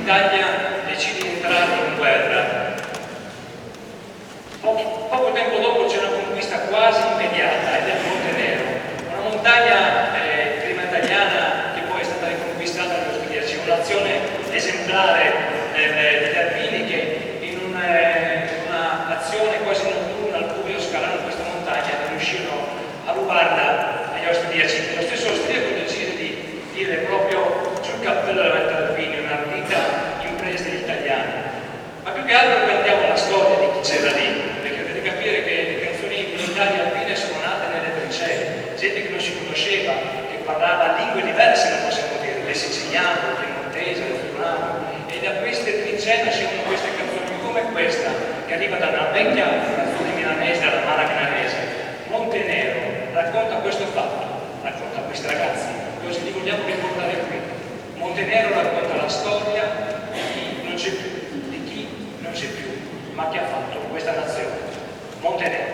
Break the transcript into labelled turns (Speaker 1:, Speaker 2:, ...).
Speaker 1: l'Italia decide di entrare in guerra. Poco tempo dopo c'è una conquista quasi immediata, ed è il Montenegro, una montagna prima italiana che poi è stata riconquistata dagli austriaci, un'azione esemplare degli alpini che in un'azione quasi notturna al buio scalano questa montagna riuscirono a rubarla agli austriaci. Lo stesso austriaco decide di dire proprio sul cappello davanti all'Alpini, un'ardita impresa degli italiani. Ma più che altro guardiamo la storia di chi c'era lì, perché dovete capire che le canzoni militari alpine sono nate nelle trincee, gente che non si conosceva, che parlava lingue diverse, non possiamo dire, il siciliano, il piemontese, il friulano, e da queste trincee nascono queste canzoni come questa, che arriva da una vecchia canzone milanese, dalla Mara milanese. Montenegro racconta questo fatto, racconta questi ragazzi, cosa li vogliamo ricordare qui. Montenegro racconta la storia di chi non c'è più, ma che ha fatto questa nazione. Montenegro.